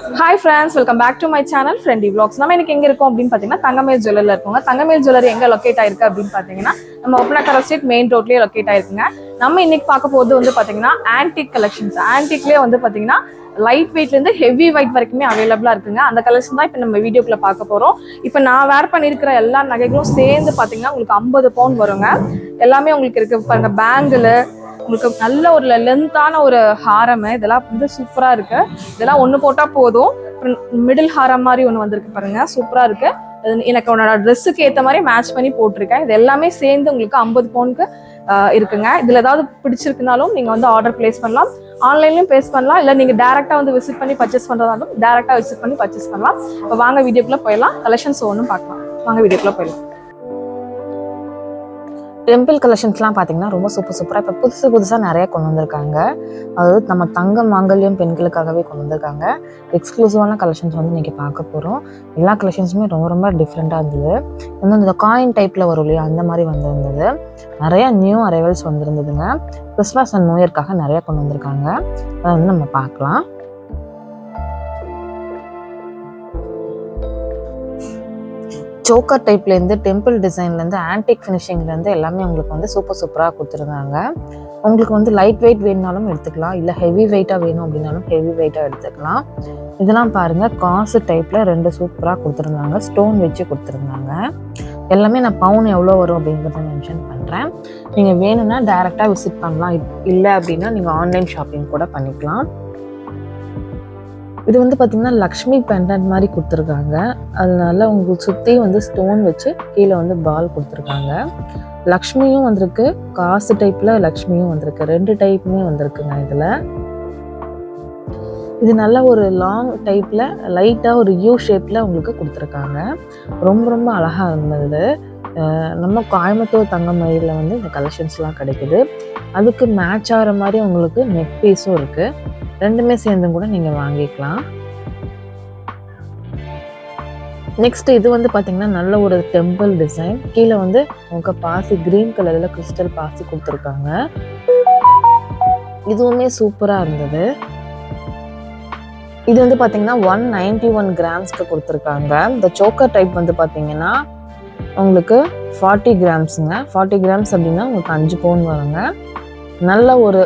Hi friends, welcome back to my channel Friendly Vlogs. நம்ம இன்னைக்கு எங்க இருக்கோம் அப்படினு பாத்தீங்கன்னா தங்கமேல் ஜுவல்லரில இருக்கோங்க. தங்கமேல் ஜுவல்லரி எங்க லொகேட் ஆயிருக்கு அப்படினு பாத்தீங்கன்னா நம்ம ஒப்பனக்கார ஸ்ட்ரீட் மெயின் ரோட்லயே லொகேட் ஆயிருக்குங்க. நம்ம இன்னைக்கு பார்க்க போறது வந்து பாத்தீங்கன்னா ஆன்டிக் கலெக்ஷன்ஸ். ஆன்டிக்லயே வந்து பாத்தீங்கன்னா லைட் வெயிட்ல இருந்து ஹெவி வெயிட் வரைக்குமே அவைலபிளா இருக்குங்க. அந்த கலெக்ஷன் தான் இப்போ நம்ம வீடியோக்குள்ள பார்க்க போறோம். இப்போ நான் வேர் பண்ணியிருக்கிற எல்லா நகைகளும் சேர்ந்து பாத்தீங்கன்னா உங்களுக்கு 50 பவுன் வருங்க. எல்லாமே உங்களுக்கு இருக்கு பாருங்க. பேங்கிள் உங்களுக்கு நல்ல ஒரு லென்த்தான ஒரு ஹாரம், இதெல்லாம் வந்து சூப்பரா இருக்கு. இதெல்லாம் ஒன்று போட்டா போதும். மிடில் ஹாரம் மாதிரி ஒன்று வந்திருக்கு பாருங்க, சூப்பரா இருக்கு. எனக்கு உன்னோட ட்ரெஸ்ஸுக்கு ஏற்ற மாதிரி மேட்ச் பண்ணி போட்டிருக்கேன். இது எல்லாமே சேர்ந்து உங்களுக்கு 50 பவுனுக்கு இருக்குங்க. இதுல ஏதாவது பிடிச்சிருக்குனாலும் நீங்க வந்து ஆர்டர் பிளேஸ் பண்ணலாம். ஆன்லைன்லயும் பிளேஸ் பண்ணலாம், இல்லை நீங்க டேரக்டா வந்து விசிட் பண்ணி பர்ச்சேஸ் பண்றதாலும் டேரக்டா விசிட் பண்ணி பர்ச்சேஸ் பண்ணலாம். இப்போ வாங்க வீடியோக்குள்ள போயிடலாம். கலெக்ஷன்ஸ் ஒன்றும் பார்க்கலாம். வாங்க வீடியோக்குள்ள போயிடலாம். டெம்பிள் கலெக்ஷன்ஸ்லாம் பார்த்தீங்கன்னா ரொம்ப சூப்பராக இப்போ புதுசாக நிறைய கொண்டு வந்திருக்காங்க. அதாவது நம்ம தங்க மாங்கல்யம் பெண்களுக்காகவே கொண்டு வந்திருக்காங்க. எக்ஸ்க்ளூசிவான கலெக்ஷன்ஸ் வந்து இன்றைக்கி பார்க்க போகிறோம். எல்லா கலெக்ஷன்ஸுமே ரொம்ப டிஃப்ரெண்ட்டாக இருந்தது. இன்னும் இந்த காயின் டைப்பில் வரும் இல்லையா, அந்த மாதிரி வந்திருந்தது. நிறையா நியூ அரைவல்ஸ் வந்திருந்ததுங்க. கிறிஸ்மஸ் அண்ட் நியூ இயர்க்காக நிறையா கொண்டு வந்திருக்காங்க. அதை வந்து நம்ம பார்க்கலாம். சோக்கர் டைப்லேருந்து டெம்பிள் டிசைன்லேருந்து ஆன்டிக் ஃபினிஷிங்லேருந்து எல்லாமே உங்களுக்கு வந்து சூப்பராக கொடுத்துருந்தாங்க. உங்களுக்கு வந்து லைட் வெயிட் வேணுனாலும் எடுத்துக்கலாம், இல்லை ஹெவி வெயிட்டாக வேணும் அப்படின்னாலும் ஹெவி வெயிட்டாக எடுத்துக்கலாம். இதெல்லாம் பாருங்கள், காசு டைப்பில் 2 சூப்பராக கொடுத்துருந்தாங்க. ஸ்டோன் வச்சு கொடுத்துருந்தாங்க. எல்லாமே நான் பவுன் எவ்வளோ வரும் அப்படிங்கிறத மென்ஷன் பண்ணுறேன். நீங்கள் வேணும்னா டைரெக்டாக விசிட் பண்ணலாம், இல்லை அப்படின்னா நீங்கள் ஆன்லைன் ஷாப்பிங் கூட பண்ணிக்கலாம். இது வந்து பார்த்திங்கன்னா லக்ஷ்மி பெண்டன்ட் மாதிரி கொடுத்துருக்காங்க. அதனால உங்களுக்கு சுற்றி வந்து ஸ்டோன் வச்சு கீழே வந்து பால் கொடுத்துருக்காங்க. லக்ஷ்மியும் வந்திருக்கு, காசு டைப்பில் லக்ஷ்மியும் வந்திருக்கு. 2 டைப்புமே வந்திருக்குங்க. இதில் இது நல்ல ஒரு லாங் டைப்பில் லைட்டாக ஒரு யூ ஷேப்பில் உங்களுக்கு கொடுத்துருக்காங்க. ரொம்ப அழகாக இருந்தது. நம்ம கோயம்புத்தூர் தங்கமயிலில் வந்து இந்த கலெக்ஷன்ஸ்லாம் கிடைக்குது. அதுக்கு மேட்ச் ஆகிற மாதிரி உங்களுக்கு நெக் பீஸும் இருக்குது. 2மே சேர்ந்தும் கூட நீங்கள் வாங்கிக்கலாம். நெக்ஸ்ட் இது வந்து பார்த்தீங்கன்னா நல்ல ஒரு டெம்பிள் டிசைன். கீழே வந்து உங்களுக்கு பாசி கிரீன் கலரில் கிறிஸ்டல் பாசி கொடுத்துருக்காங்க. இதுவுமே சூப்பராக இருந்தது. இது வந்து பார்த்தீங்கன்னா 191 கிராம்ஸ்க்கு கொடுத்துருக்காங்க. இந்த சோக்கர் டைப் வந்து பார்த்தீங்கன்னா உங்களுக்கு 40 கிராம்ஸுங்க. 40 கிராம்ஸ் அப்படின்னா உங்களுக்கு 5 பவுன் வருங்க. நல்ல ஒரு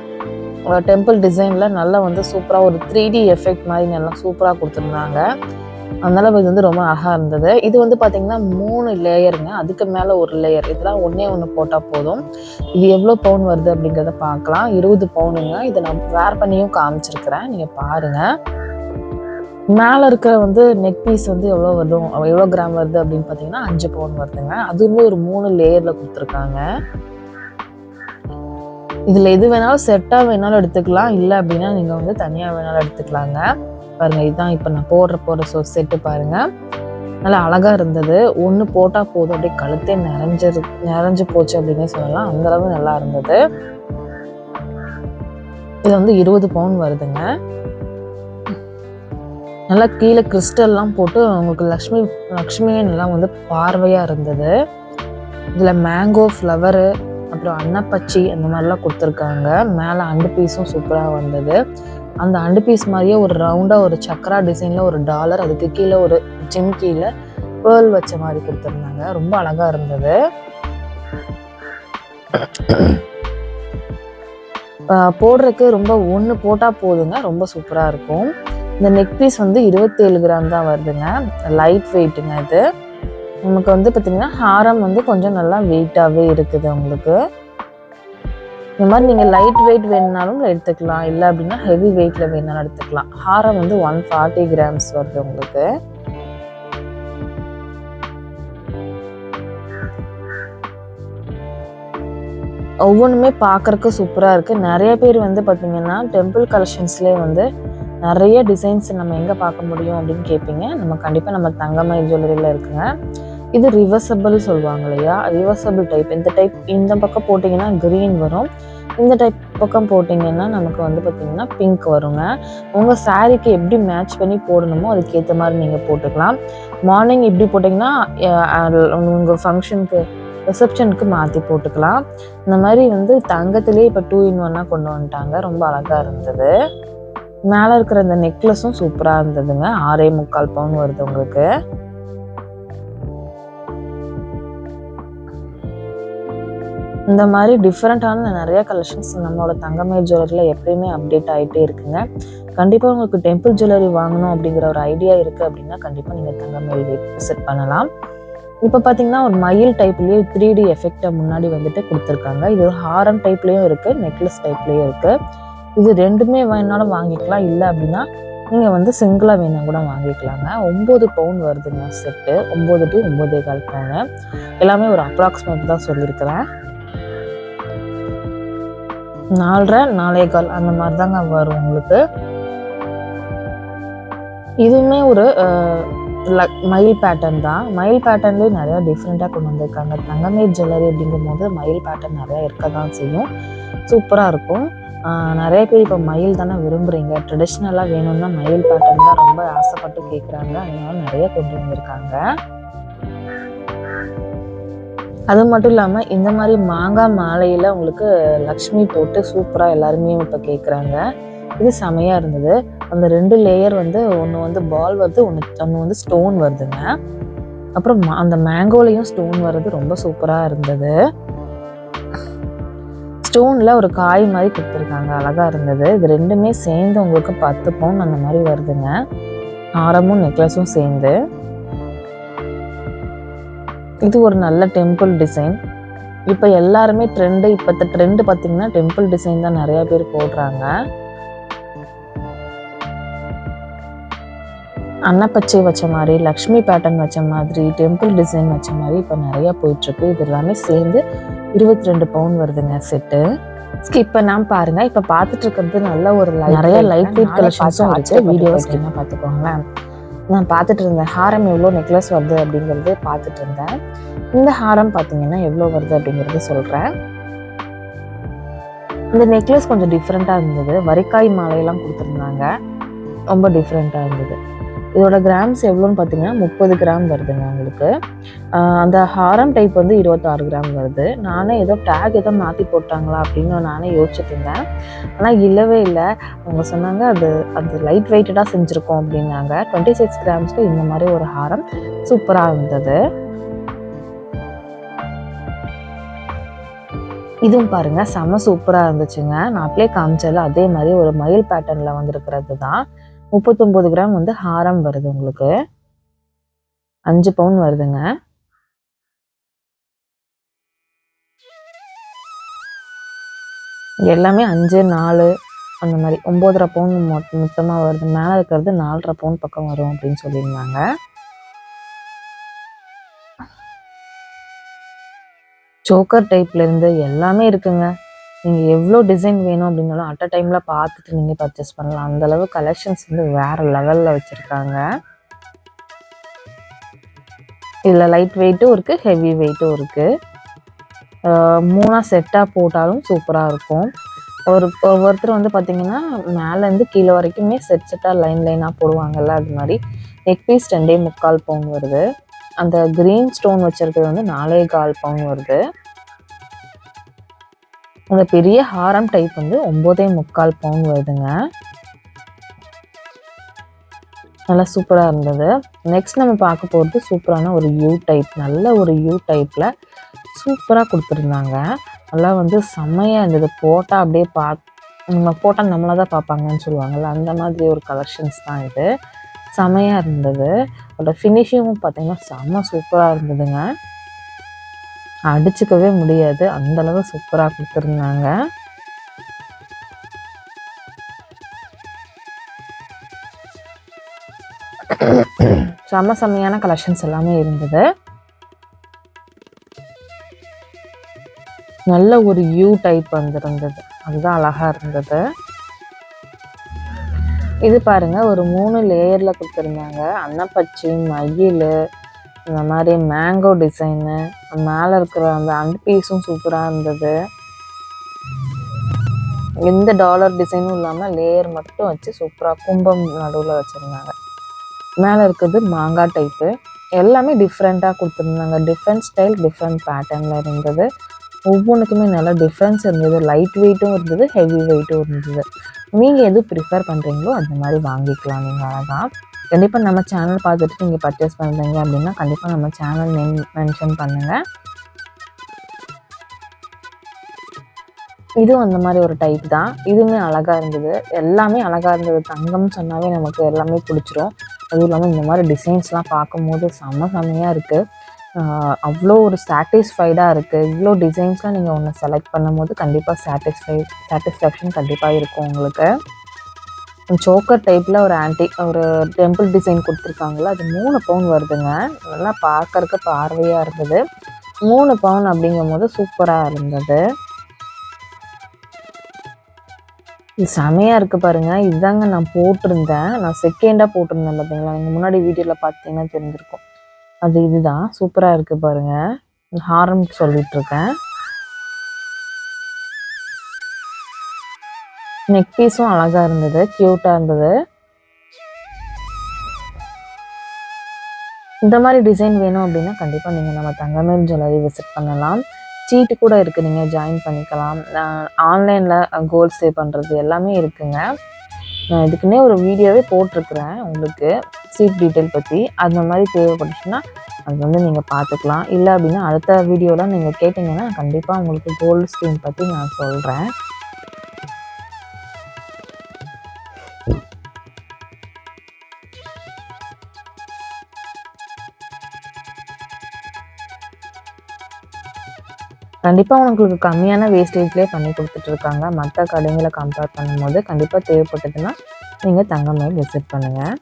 டெம்பிள் டிசைனில் நல்லா வந்து சூப்பராக ஒரு 3D எஃபெக்ட் மாதிரி நல்லா சூப்பராக கொடுத்துருந்தாங்க. அதனால இது வந்து ரொம்ப அழகாக இருந்தது. இது வந்து பார்த்திங்கன்னா 3 லேயருங்க. அதுக்கு மேலே ஒரு லேயர். இதெல்லாம் ஒன்று போட்டால் போதும். இது எவ்வளோ பவுன் வருது அப்படிங்கிறத பார்க்கலாம். 20 பவுனுங்க. இதை நான் வேர் பண்ணியும் காமிச்சிருக்கிறேன், நீங்கள் பாருங்கள். மேலே இருக்கிற வந்து நெக் பீஸ் வந்து எவ்வளோ கிராம் வருது அப்படின்னு பார்த்தீங்கன்னா 5 பவுன் வருதுங்க. அதுவுமே ஒரு 3 லேயரில் கொடுத்துருக்காங்க. இதில் எது வேணாலும் செட்டாக வேணாலும் எடுத்துக்கலாம், இல்லை அப்படின்னா நீங்கள் வந்து தனியாக வேணாலும் எடுத்துக்கலாங்க. பாருங்கள், இதுதான் இப்போ நான் போடுற செட்டு பாருங்கள். நல்லா அழகாக இருந்தது. ஒன்று போட்டால் போதும், அப்படியே கழுத்தே நிறைஞ்சு போச்சு அப்படின்னே சொல்லலாம். அந்தளவு நல்லா இருந்தது. இது வந்து 20 பவுன் வருதுங்க. நல்லா கீழே கிறிஸ்டல்லாம் போட்டு உங்களுக்கு லக்ஷ்மியே நல்லா வந்து பார்வையாக இருந்தது. இதில் மேங்கோ ஃப்ளவரு, அப்புறம் அன்னப்பச்சி அந்த மாதிரிலாம் கொடுத்துருக்காங்க. மேலே அண்டு பீஸும் சூப்பராக வந்தது. அந்த அண்டு பீஸ் மாதிரியே ஒரு ரவுண்டாக ஒரு சக்கரா டிசைனில் ஒரு டாலர், அதுக்கு கீழே ஒரு ஜிம்கியில் பேர்ல் வச்ச மாதிரி கொடுத்துருந்தாங்க. ரொம்ப அழகாக இருந்தது. போடுறதுக்கு ரொம்ப ஒன்று போட்டால் போதுங்க, ரொம்ப சூப்பராக இருக்கும். இந்த நெக் பீஸ் வந்து 27 கிராம் தான் வருதுங்க. லைட் வெயிட்டுங்க. இது நமக்கு வந்து பார்த்திங்கன்னா ஹாரம் வந்து கொஞ்சம் நல்லா வெயிட்டாகவே இருக்குது. உங்களுக்கு இந்த மாதிரி நீங்கள் லைட் வெயிட் வேணுனாலும் எடுத்துக்கலாம், இல்லை அப்படின்னா ஹெவி வெயிட்டில் வேணுனாலும் எடுத்துக்கலாம். ஹாரம் வந்து 140 கிராம்ஸ் வருது உங்களுக்கு. ஒவ்வொன்றுமே பார்க்குறக்கு சூப்பராக இருக்குது. நிறைய பேர் வந்து பார்த்திங்கன்னா டெம்பிள் கலெக்ஷன்ஸ்லேயே வந்து நிறைய டிசைன்ஸ் நம்ம எங்கே பார்க்க முடியும் அப்படின்னு கேட்பீங்க. நம்ம கண்டிப்பாக நம்ம தங்கமயில் ஜுவல்லரியில் இருக்குங்க. இது ரிவர்சபிள் சொல்லுவாங்க இல்லையா, ரிவர்சபிள் டைப். இந்த பக்கம் போட்டிங்கன்னா க்ரீன் வரும், இந்த டைப் பக்கம் போட்டிங்கன்னா நமக்கு வந்து பார்த்திங்கன்னா பிங்க் வருங்க. உங்கள் சாரீக்கு எப்படி மேட்ச் பண்ணி போடணுமோ அதுக்கேற்ற மாதிரி நீங்கள் போட்டுக்கலாம். மார்னிங் இப்படி போட்டிங்கன்னா உங்கள் ஃபங்க்ஷனுக்கு ரிசப்ஷனுக்கு மாற்றி போட்டுக்கலாம். இந்த மாதிரி வந்து தங்கத்திலே இப்போ 2 in 1 கொண்டு வந்துட்டாங்க. ரொம்ப அழகாக இருந்தது. மேலே இருக்கிற இந்த நெக்லஸும் சூப்பராக இருந்ததுங்க. 6.25 பவுன் வருது உங்களுக்கு. இந்த மாதிரி டிஃப்ரெண்ட்டான நிறைய கலெக்ஷன்ஸ் நம்மளோட தங்கமயில் ஜுவல்லரியில் எப்பயுமே அப்டேட் ஆகிட்டே இருக்குங்க. கண்டிப்பாக உங்களுக்கு டெம்பிள் ஜுவல்லரி வாங்கணும் அப்படிங்கிற ஒரு ஐடியா இருக்குது அப்படின்னா கண்டிப்பாக நீங்கள் தங்கமயில் விசிட் பண்ணலாம். இப்போ பார்த்தீங்கன்னா ஒரு மயில் டைப்லேயே 3D எஃபெக்டை முன்னாடி வந்துட்டு கொடுத்துருக்காங்க. இது ஒரு ஹாரம் டைப்லேயும் இருக்குது, நெக்லஸ் டைப்லேயும் இருக்குது. இது ரெண்டுமே வேணாலும் வாங்கிக்கலாம், இல்லை அப்படின்னா நீங்கள் வந்து சிங்கிளாக வேணால் கூட வாங்கிக்கலாங்க. 9 பவுன் வருதுங்க செட்டு. 9 to 9.25 பவுனு. எல்லாமே ஒரு அப்ராக்சிமேட் தான் சொல்லியிருக்கிறேன். 4.5 4.25 அந்த மாதிரி தாங்க வரும் உங்களுக்கு. இதுவுமே ஒரு மயில் பேட்டர்ன் தான். மயில் பேட்டர்ன்லேயே நிறையா டிஃப்ரெண்ட்டாக கொண்டு வந்திருக்காங்க. தங்கமயில் ஜுவல்லரி அப்படிங்கும் போது மயில் பேட்டர்ன் நிறையா இருக்க தான் செய்யும். சூப்பராக இருக்கும். நிறைய பேர் இப்போ மயில் தானே விரும்புகிறீங்க, ட்ரெடிஷ்னலாக வேணும்னா மயில் பேட்டர்ன் தான் ரொம்ப ஆசைப்பட்டு கேட்குறாங்க. அதனால நிறைய கொண்டு வந்திருக்காங்க. அது மட்டும் இல்லாமல் இந்த மாதிரி மாங்காய் மாலையில் உங்களுக்கு லக்ஷ்மி போட்டு சூப்பராக எல்லாருமே இப்போ கேட்குறாங்க. இது செமையாக இருந்தது. அந்த 2 லேயர் வந்து ஒன்று வந்து பால் வருது, ஒன்று வந்து ஸ்டோன் வருதுங்க. அப்புறம் அந்த மேங்கோலையும் ஸ்டோன் வர்றது ரொம்ப சூப்பராக இருந்தது. ஸ்டோனில் ஒரு காய் மாதிரி கொடுத்துருக்காங்க, அழகாக இருந்தது. இது ரெண்டுமே சேர்ந்து உங்களுக்கு 10 பவுன் அந்த மாதிரி வருதுங்க. ஹாரமும் நெக்லஸும் சேர்ந்து. இது ஒரு நல்ல டெம்பிள் டிசைன். இப்போ எல்லாருமே இப்போத்த ட்ரெண்டு பார்த்தீங்கன்னா டெம்பிள் டிசைன் தான் நிறையா பேர் போடுறாங்க. அன்னப்பச்சை வச்ச மாதிரி, லக்ஷ்மி பேட்டர்ன் வச்ச மாதிரி, டெம்பிள் டிசைன் வச்ச மாதிரி இப்போ நிறையா போயிட்டுருக்கு. இது எல்லாமே சேர்ந்து 22 பவுன் வருதுங்க செட்டு. ஸ்கிப் பண்ணாமல் பாருங்கள். இப்போ பார்த்துட்டு இருக்கிறது நல்ல ஒரு நிறைய லைட் வெயிட் கலெக்ஷன்ஸும் இருக்குது. வீடியோவை ஸ்கிப் பார்த்துக்கோங்களேன். நான் பார்த்துட்டு இருந்தேன் ஹாரம் எவ்வளோ நெக்லஸ் வருது அப்படிங்கிறது பார்த்துட்டு இருந்தேன். இந்த ஹாரம் பார்த்தீங்கன்னா எவ்வளோ வருது அப்படிங்கிறது சொல்கிறேன். இந்த நெக்லஸ் கொஞ்சம் டிஃப்ரெண்ட்டாக இருந்தது. வரிக்காய் மாலையெல்லாம் கொடுத்துருந்தாங்க, ரொம்ப டிஃப்ரெண்ட்டாக இருந்தது. இதோட கிராம்ஸ் எவ்வளோன்னு பார்த்தீங்கன்னா 30 கிராம் வருதுங்க உங்களுக்கு. அந்த ஹாரம் டைப் வந்து 26 கிராம் வருது. நானே ஏதோ டேக் ஏதோ மாற்றி போட்டாங்களா அப்படின்னு நானே யோசிச்சுட்டு இருந்தேன். ஆனால் இல்லவே இல்லை. அவங்க சொன்னாங்க அது லைட் வெயிட்டடாக செஞ்சுருக்கோம் அப்படின்னாங்க. 26 கிராம்ஸ்க்கு இந்த மாதிரி ஒரு ஹாரம் சூப்பராக இருந்தது. இதுவும் பாருங்க செம சூப்பராக இருந்துச்சுங்க. நான் அப்படியே காமிச்சல அதே மாதிரி ஒரு மயில் பேட்டர்னில் வந்துருக்கிறது தான். 39 கிராம் வந்து ஹாரம் வருது உங்களுக்கு. 5 பவுன் வருதுங்க. எல்லாமே 5 4 அந்த மாதிரி 9.5 பவுன் மொத்தமாக வருது. மேலே இருக்கிறது 4.5 பவுன் பக்கம் வரும் அப்படின்னு சொல்லியிருந்தாங்க. சோக்கர் டைப்லேருந்து எல்லாமே இருக்குங்க. நீங்கள் எவ்வளோ டிசைன் வேணும் அப்படின்னாலும் அட் அ டைமில் பார்த்துட்டு நீங்கள் பர்ச்சேஸ் பண்ணலாம். அந்தளவு கலெக்ஷன்ஸ் வந்து வேறு லெவலில் வச்சுருக்காங்க. இதில் லைட் வெயிட்டும் இருக்குது, ஹெவி வெயிட்டும் இருக்குது. 3 செட்டாக போட்டாலும் சூப்பராக இருக்கும். ஒருத்தர் வந்து பார்த்திங்கன்னா மேலேருந்து கீழே வரைக்குமே செட்டாக லைனாக போடுவாங்கல்ல, அது மாதிரி நெக் பீஸ் 2.25 பவுன் வருது. அந்த க்ரீன் ஸ்டோன் வச்சுருக்கிறது வந்து 4.25 பவுன் வருது. அந்த பெரிய ஹாரம் டைப் வந்து 9.25 பவுன் வருதுங்க. நல்லா சூப்பராக இருந்தது. நெக்ஸ்ட் நம்ம பார்க்க போகிறது சூப்பரான ஒரு யூ டைப். நல்ல ஒரு யூ டைப்பில் சூப்பராக கொடுத்துருந்தாங்க. நல்லா வந்து செம்மையாக இருந்தது. போட்டால் அப்படியே நம்ம போட்டால் நம்மளை தான் பார்ப்பாங்கன்னு சொல்லுவாங்கள்ல, அந்த மாதிரி ஒரு கலெக்ஷன்ஸ் தான் இது. செம்மையாக இருந்தது. அதோட ஃபினிஷிங்கும் பார்த்தீங்கன்னா செம்ம சூப்பராக இருந்ததுங்க. அடிச்சுக்கவே முடியாது, அந்தளவு சூப்பராக கொடுத்துருந்தாங்க. செம்மையான கலெக்ஷன்ஸ் எல்லாமே இருந்தது. நல்ல ஒரு யூ டைப் வந்துருந்தது, அதுதான் அழகா இருந்தது. இது பாருங்க ஒரு 3 லேயரில் கொடுத்துருந்தாங்க. அன்னப்பச்சி, மயில், இந்த மாதிரி மேங்கோ டிசைனு, மேலே இருக்கிற அந்த அண்ட் பீஸும் சூப்பராக இருந்தது. எந்த டாலர் டிசைனும் இல்லாமல் லேயர் மட்டும் வச்சு சூப்பராக கும்பம் நடுவில் வச்சுருந்தாங்க. மேலே இருக்கிறது மாங்காய் டைப்பு. எல்லாமே டிஃப்ரெண்ட்டாக கொடுத்துருந்தாங்க. டிஃப்ரெண்ட் ஸ்டைல், டிஃப்ரெண்ட் பேட்டர்னில் இருந்தது. ஒவ்வொன்றுக்குமே நல்லா டிஃப்ரென்ஸ் இருந்தது. லைட் வெயிட்டும் இருந்தது, ஹெவி வெயிட்டும் இருந்தது. நீங்கள் எது ப்ரிஃபர் பண்ணுறீங்களோ அந்த மாதிரி வாங்கிக்கலாம் நீங்கள் அழகாக. கண்டிப்பாக நம்ம சேனல் பார்த்துட்டு நீங்கள் பர்ச்சேஸ் பண்ணுறீங்க அப்படின்னா கண்டிப்பாக நம்ம சேனல் நேம் மென்ஷன் பண்ணுங்கள். இதுவும் அந்த மாதிரி ஒரு டைப் தான். இதுவுமே அழகாக இருந்தது, எல்லாமே அழகாக இருந்தது. தங்கம்னு சொன்னாவே நமக்கு எல்லாமே பிடிச்சிரும். அதுவும் இல்லாமல் இந்த மாதிரி டிசைன்ஸ்லாம் பார்க்கும்போது செம்மையாக இருக்குது. அவ்வளோ ஒரு சாட்டிஸ்ஃபைடாக இருக்குது. இவ்வளோ டிசைன்ஸ்லாம் நீங்கள் ஒன்று செலக்ட் பண்ணும்போது கண்டிப்பாக சாட்டிஸ்ஃபேக்ஷன் கண்டிப்பாக இருக்கும் உங்களுக்கு. சோக்கர் டைப்பில் ஒரு டெம்பிள் டிசைன் கொடுத்துருக்காங்களா, அது 3 பவுன் வருதுங்க. நல்லா பார்க்கறதுக்கு பார்வையாக இருந்தது. 3 பவுன் அப்படிங்கும் போது சூப்பராக இருந்தது. இது செமையாக இருக்குது பாருங்கள். இதுதாங்க நான் போட்டிருந்தேன். நான் செகண்டாக போட்டிருந்தேன் பார்த்தீங்களா, நீங்கள் முன்னாடி வீடியோவில் பார்த்தீங்கன்னா தெரிஞ்சிருக்கும். அது இதுதான். சூப்பராக இருக்குது பாருங்கள். ஹாரம் சொல்லிகிட்ருக்கேன். நெக் பீஸும் அழகாக இருந்தது, க்யூட்டாக இருந்தது. இந்த மாதிரி டிசைன் வேணும் அப்படின்னா கண்டிப்பாக நீங்கள் நம்ம தங்கமயில் ஜுவல்லரி விசிட் பண்ணலாம். சீட்டு கூட இருக்குது, நீங்கள் ஜாயின் பண்ணிக்கலாம். ஆன்லைனில் கோல்ட் சேவ் பண்ணுறது எல்லாமே இருக்குங்க. நான் இதுக்குன்னே ஒரு வீடியோவே போட்டிருக்கிறேன் உங்களுக்கு சீட் டீட்டெயில் பற்றி. அந்த மாதிரி தேவைப்பட்டுச்சுன்னா அது வந்து நீங்கள் பார்த்துக்கலாம். இல்லை அப்படின்னா அடுத்த வீடியோவில் நீங்கள் கேட்டிங்கன்னா கண்டிப்பாக உங்களுக்கு கோல்டு ஸ்கீம் பற்றி நான் சொல்கிறேன். கண்டிப்பாக உங்களுக்கு கம்மியான வேஸ்டேஜ்லேயே பண்ணி கொடுத்துட்ருக்காங்க. மற்ற கடைங்களை கம்பேர் பண்ணும்போது கண்டிப்பாக தேவைப்பட்டதுன்னா நீங்கள் தங்கமயில் விசிட் பண்ணுங்கள்.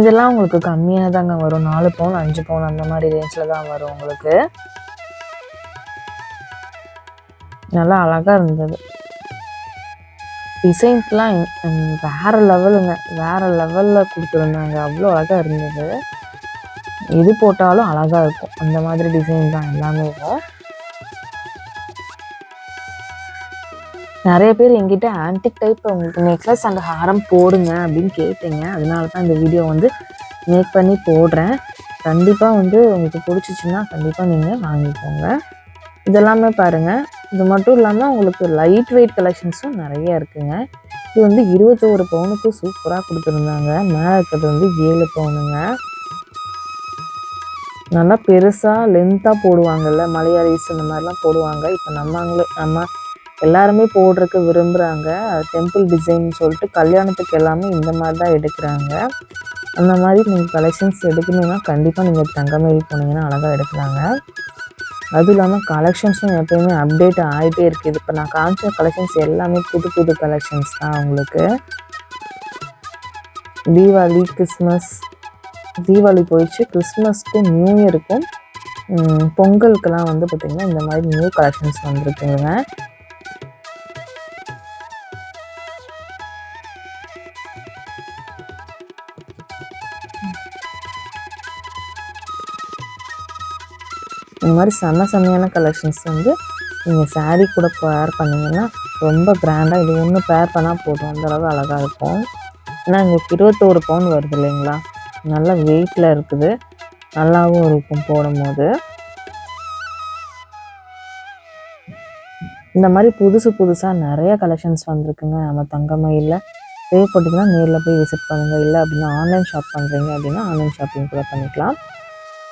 இதெல்லாம் உங்களுக்கு கம்மியாக தாங்க வரும். 4 பவுன் 5 பவுன் அந்த மாதிரி ரேஞ்சில் தான் வரும் உங்களுக்கு. நல்லா அழகாக இருந்தது. டிசைன்ஸ்லாம் வேறு லெவலுங்க, வேறு லெவலில் கொடுத்துருந்தாங்க. அவ்வளோ அழகாக இருந்தது. எது போட்டாலும் அழகாக இருக்கும். அந்த மாதிரி டிசைன் தான் எல்லாமே இருக்கும். நிறைய பேர் எங்கிட்ட ஆன்டிக் டைப் உங்களுக்கு நெக்லஸ் அண்ட் ஹாரம் போடுங்க அப்படின்னு கேட்டீங்க. அதனால தான் இந்த வீடியோ வந்து மேக் பண்ணி போடுறேன். கண்டிப்பாக வந்து உங்களுக்கு பிடிச்சிச்சின்னா கண்டிப்பாக நீங்கள் வாங்கிக்கோங்க. இதெல்லாமே பாருங்கள். இது மட்டும் இல்லாமல் உங்களுக்கு லைட் வெயிட் கலெக்ஷன்ஸும் நிறைய இருக்குங்க. இது வந்து 21 பவுனுக்கு சூப்பராக கொடுத்துருந்தாங்க. மேலே இருக்கிறது வந்து 7 பவுனுங்க. நல்லா பெருசாக லென்த்தாக போடுவாங்கல்ல, மலையாளிஸ் இந்த மாதிரிலாம் போடுவாங்க. இப்போ நம்ம எல்லாருமே போடுறதுக்கு விரும்புகிறாங்க. டெம்பிள் டிசைன் சொல்லிட்டு கல்யாணத்துக்கு எல்லாமே இந்த மாதிரி தான் எடுக்கிறாங்க. அந்த மாதிரி நீங்கள் கலெக்ஷன்ஸ் எடுக்கணுன்னா கண்டிப்பாக நீங்கள் தங்கமயில் போனீங்கன்னா அழகாக எடுக்கலாங்க. அதுவும் இல்லாமல் கலெக்ஷன்ஸும் எப்போயுமே அப்டேட் ஆகிட்டே இருக்குது. இப்போ நான் காமிச்ச கலெக்ஷன்ஸ் எல்லாமே புது புது கலெக்ஷன்ஸ் தான் உங்களுக்கு. தீபாவளி, கிறிஸ்மஸ், தீபாவளி போயிடுச்சு, கிறிஸ்மஸ்க்கும் நியூ இயருக்கும் பொங்கலுக்கெல்லாம் வந்து பார்த்திங்கன்னா இந்த மாதிரி நியூ கலெக்ஷன்ஸ் வந்துருக்குங்க. இந்த மாதிரி செம்மையான கலெக்ஷன்ஸ் வந்து நீங்கள் சாரீ கூட பேர் பண்ணிங்கன்னா ரொம்ப கிராண்டாக இது ஒன்று பேர் பண்ணால் போதும், அந்தளவு அழகாக இருக்கும். ஏன்னா எங்களுக்கு 21 பவுன் வருது இல்லைங்களா, நல்லா வெயிட்டில் இருக்குது, நல்லாவும் இருக்கும் போடும்போது. இந்த மாதிரி புதுசாக நிறைய கலெக்ஷன்ஸ் வந்திருக்குங்க நம்ம தங்கமயிலில். தேவைப்பட்டதுன்னா நேரில் போய் விசிட் பண்ணுங்கள். இல்லை அப்படின்னா ஆன்லைன் ஷாப் பண்ணுறீங்க அப்படின்னா ஆன்லைன் ஷாப்பிங் கூட பண்ணிக்கலாம்.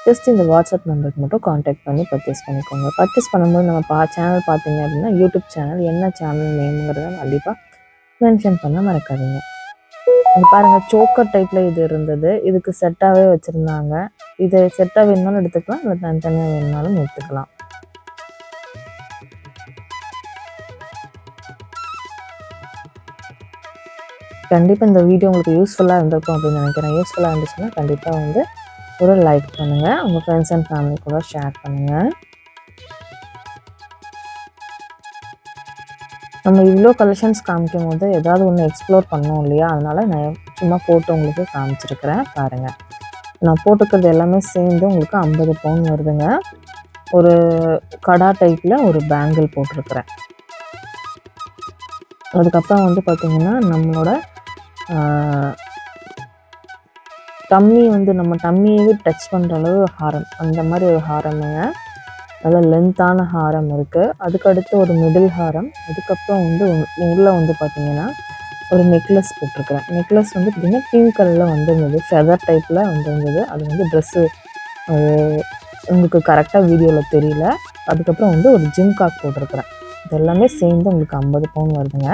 ஜஸ்ட் இந்த வாட்ஸ்அப் நம்பருக்கு மட்டும் காண்டாக்ட் பண்ணி பர்ச்சேஸ் பண்ணிக்கோங்க. பர்ச்சேஸ் பண்ணும்போது நம்ம சேனல் பார்த்தீங்க அப்படின்னா யூடியூப் சேனல் என்ன சேனல் நேமுங்கிறத கண்டிப்பாக மென்ஷன் பண்ண மறக்காதீங்க. இது பாருங்கள், சோக்கர் டைப்பில் இது இருந்தது. இதுக்கு செட்டாகவே வச்சுருந்தாங்க. இது செட்டாக வேணுனாலும் எடுத்துக்கலாம், இல்லை தனித்தனியாக வேணுனாலும் எடுத்துக்கலாம். கண்டிப்பாக இந்த வீடியோ உங்களுக்கு யூஸ்ஃபுல்லாக இருந்திருக்கும் அப்படின்னு நினைக்கிறேன். யூஸ்ஃபுல்லாக இருந்துச்சுன்னா கண்டிப்பாக வந்து ஒரு லைக் பண்ணுங்கள், உங்கள் ஃப்ரெண்ட்ஸ் அண்ட் ஃபேமிலி கூட ஷேர் பண்ணுங்கள். நம்ம இவ்வளோ கலெக்ஷன்ஸ் காமிக்கும் போது ஏதாவது ஒன்று எக்ஸ்ப்ளோர் பண்ணோம் இல்லையா, அதனால் நான் சும்மா போட்டு உங்களுக்கு காமிச்சிருக்கிறேன் பாருங்கள். நான் போட்டுக்கிறது எல்லாமே சேர்ந்து உங்களுக்கு 50 பவுன் வருதுங்க. ஒரு கடா டைப்பில் ஒரு பேங்கிள் போட்டிருக்கிறேன். அதுக்கப்புறம் வந்து பார்த்திங்கன்னா நம்மளோட டம்மி வந்து நம்ம டம்மியவே டச் பண்ணுற அளவு ஹாரம், அந்த மாதிரி ஒரு ஹாரமுங்க. நல்ல லென்த்தான ஹாரம் இருக்குது. அதுக்கடுத்து ஒரு மிடில் ஹாரம். அதுக்கப்புறம் வந்து உள்ளே வந்து பார்த்திங்கன்னா ஒரு நெக்லஸ் போட்டிருக்கிறேன். நெக்லஸ் வந்து பார்த்திங்கன்னா பிங்க் கலரில் வந்துருந்தது, ஃபெதர் டைப்பில் வந்துருந்தது. அது வந்து ட்ரெஸ்ஸு அது உங்களுக்கு கரெக்டாக வீடியோவில் தெரியல. அதுக்கப்புறம் வந்து ஒரு ஜிம்காக் போட்டிருக்கிறேன். இது எல்லாமே சேர்ந்து உங்களுக்கு 50 பவுன் வருதுங்க.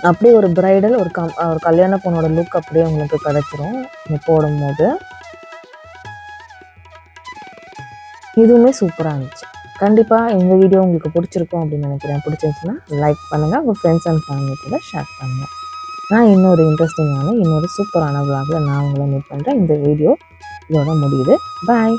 அப்படியே ஒரு பிரைடல் ஒரு கல்யாண பொண்ணோட லுக் அப்படியே உங்களுக்கு கிடைச்சிரும் போடும்போது. இதுவுமே சூப்பராக இருந்துச்சு. கண்டிப்பாக இந்த வீடியோ உங்களுக்கு பிடிச்சிருக்கும் அப்படின்னு நினைக்கிறேன். பிடிச்சிருந்துச்சுன்னா லைக் பண்ணுங்கள், உங்கள் ஃப்ரெண்ட்ஸ் அண்ட் ஃபேமிலி கூட ஷேர் பண்ணுங்கள். நான் இன்னொரு இன்ட்ரெஸ்டிங்கான இன்னொரு சூப்பரான விளாகில் நான் உங்களை மீட் பண்ணுறேன். இந்த வீடியோ இதோட முடியுது. பாய்.